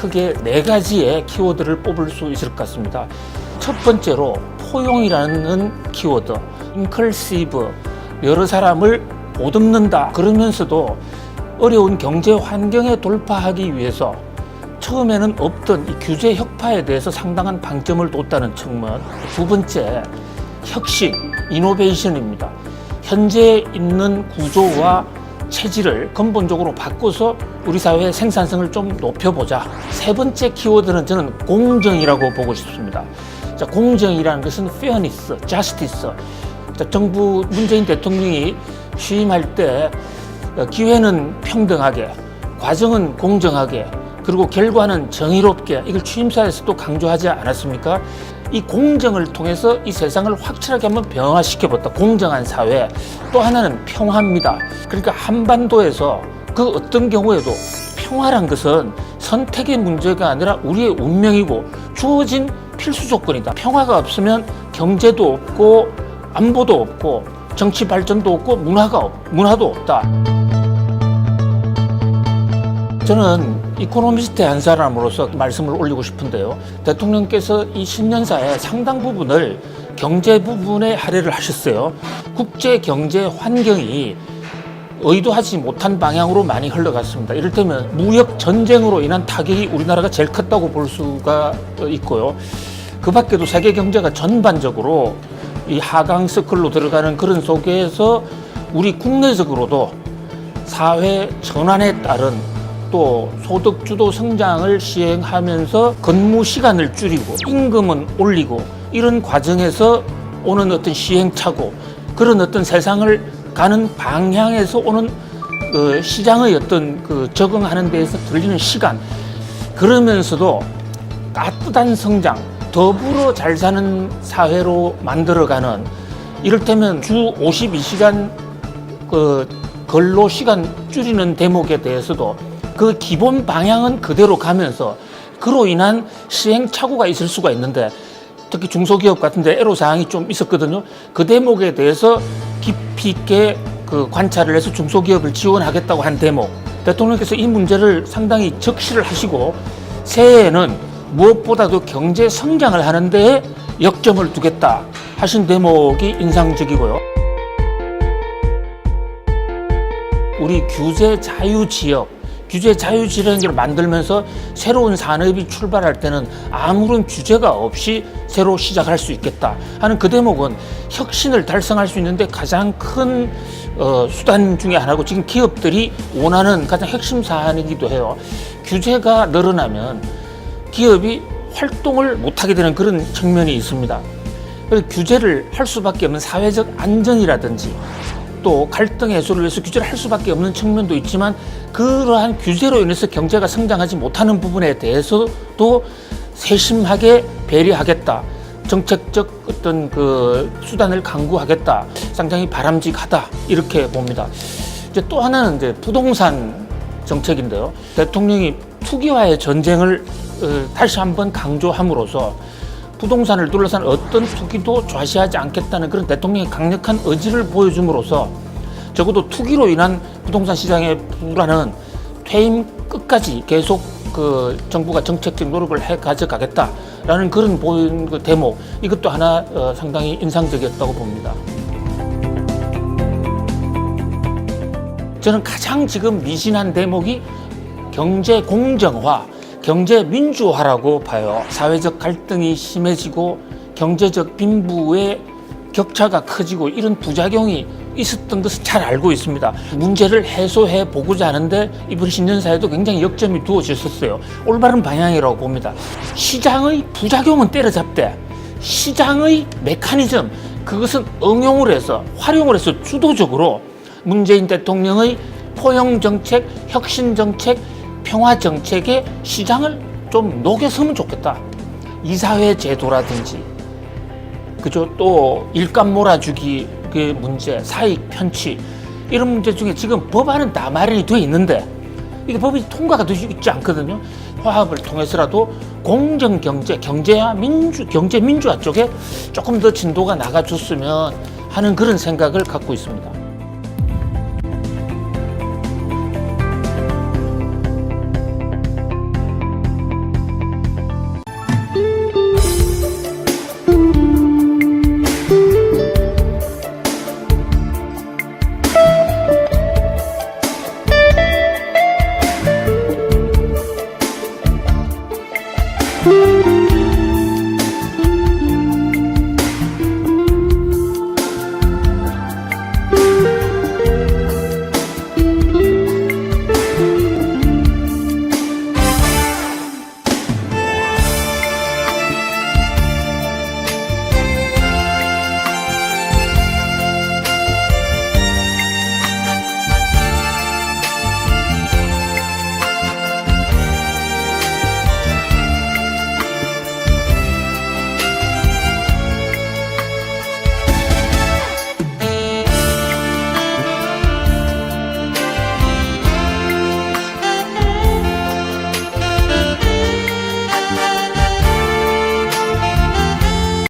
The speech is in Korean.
크게 네 가지의 키워드를 뽑을 수 있을 것 같습니다. 첫 번째로 포용이라는 키워드, 인클시브, 여러 사람을 보듬는다. 그러면서도 어려운 경제 환경에 돌파하기 위해서 처음에는 없던 이 규제 혁파에 대해서 상당한 방점을 뒀다는 측면. 두 번째, 혁신, 이노베이션입니다. 현재 있는 구조와 체질을 근본적으로 바꿔서 우리 사회의 생산성을 좀 높여보자. 세 번째 키워드는 저는 공정이라고 보고 싶습니다. 자, 공정이라는 것은 fairness, justice. 자, 정부 문재인 대통령이 취임할 때 기회는 평등하게, 과정은 공정하게, 그리고 결과는 정의롭게, 이걸 취임사에서도 강조하지 않았습니까? 이 공정을 통해서 이 세상을 확실하게 한번 변화시켜봤다. 공정한 사회. 또 하나는 평화입니다. 그러니까 한반도에서 그 어떤 경우에도 평화란 것은 선택의 문제가 아니라 우리의 운명이고 주어진 필수 조건이다. 평화가 없으면 경제도 없고 안보도 없고 정치 발전도 없고 문화도 없다. 저는 이코노미스트의 한 사람으로서 말씀을 올리고 싶은데요. 대통령께서 이 10년사의 상당 부분을 경제 부분에 할애를 하셨어요. 국제 경제 환경이 의도하지 못한 방향으로 많이 흘러갔습니다. 이를테면 무역 전쟁으로 인한 타격이 우리나라가 제일 컸다고 볼 수가 있고요. 그 밖에도 세계 경제가 전반적으로 이 하강 서클로 들어가는 그런 속에서 우리 국내적으로도 사회 전환에 따른 또 소득주도 성장을 시행하면서 근무 시간을 줄이고 임금은 올리고 이런 과정에서 오는 어떤 시행착오, 그런 어떤 세상을 가는 방향에서 오는 시장의 어떤 적응하는 데에서 들리는 시간, 그러면서도 따뜻한 성장, 더불어 잘 사는 사회로 만들어가는, 이를테면 주 52시간 근로 시간 줄이는 대목에 대해서도 그 기본 방향은 그대로 가면서 그로 인한 시행착오가 있을 수가 있는데, 특히 중소기업 같은데 애로사항이 좀 있었거든요. 그 대목에 대해서 깊이 있게 관찰을 해서 중소기업을 지원하겠다고 한 대목, 대통령께서 이 문제를 상당히 적시를 하시고 새해에는 무엇보다도 경제 성장을 하는 데에 역점을 두겠다 하신 대목이 인상적이고요. 우리 규제 자유지역, 규제 자유지역을 만들면서 새로운 산업이 출발할 때는 아무런 규제가 없이 새로 시작할 수 있겠다 하는 그 대목은 혁신을 달성할 수 있는데 가장 큰 수단 중에 하나고, 지금 기업들이 원하는 가장 핵심 사안이기도 해요. 규제가 늘어나면 기업이 활동을 못하게 되는 그런 측면이 있습니다. 그래서 규제를 할 수밖에 없는 사회적 안전이라든지 또 갈등 해소를 위해서 규제를 할 수밖에 없는 측면도 있지만, 그러한 규제로 인해서 경제가 성장하지 못하는 부분에 대해서도 세심하게 배려하겠다, 정책적 어떤 수단을 강구하겠다, 상당히 바람직하다 이렇게 봅니다. 이제 또 하나는 이제 부동산 정책인데요. 대통령이 투기와의 전쟁을 다시 한번 강조함으로써 부동산을 둘러싼 어떤 투기도 좌시하지 않겠다는 그런 대통령의 강력한 의지를 보여줌으로써 적어도 투기로 인한 부동산 시장의 불안은 퇴임 끝까지 계속 정부가 정책적 노력을 해 가져가겠다라는 그런 보인 대목, 이것도 하나 상당히 인상적이었다고 봅니다. 저는 가장 지금 미진한 대목이 경제 공정화, 경제 민주화라고 봐요. 사회적 갈등이 심해지고 경제적 빈부의 격차가 커지고 이런 부작용이 있었던 것을 잘 알고 있습니다. 문제를 해소해 보고자 하는데 이번 신년사에도 굉장히 역점이 두어졌었어요. 올바른 방향이라고 봅니다. 시장의 부작용은 때려잡되 시장의 메커니즘, 그것은 응용을 해서 활용을 해서 주도적으로 문재인 대통령의 포용정책, 혁신정책, 평화정책의 시장을 좀 녹여서면 좋겠다. 이사회 제도라든지, 그죠? 또 일감 몰아주기 그 문제, 사익 편취, 이런 문제 중에 지금 법안은 다 마련이 되어 있는데 이게 법이 통과가 되지 있지 않거든요. 화합을 통해서라도 공정경제, 경제 민주화 쪽에 조금 더 진도가 나가줬으면 하는 그런 생각을 갖고 있습니다. 있습니다.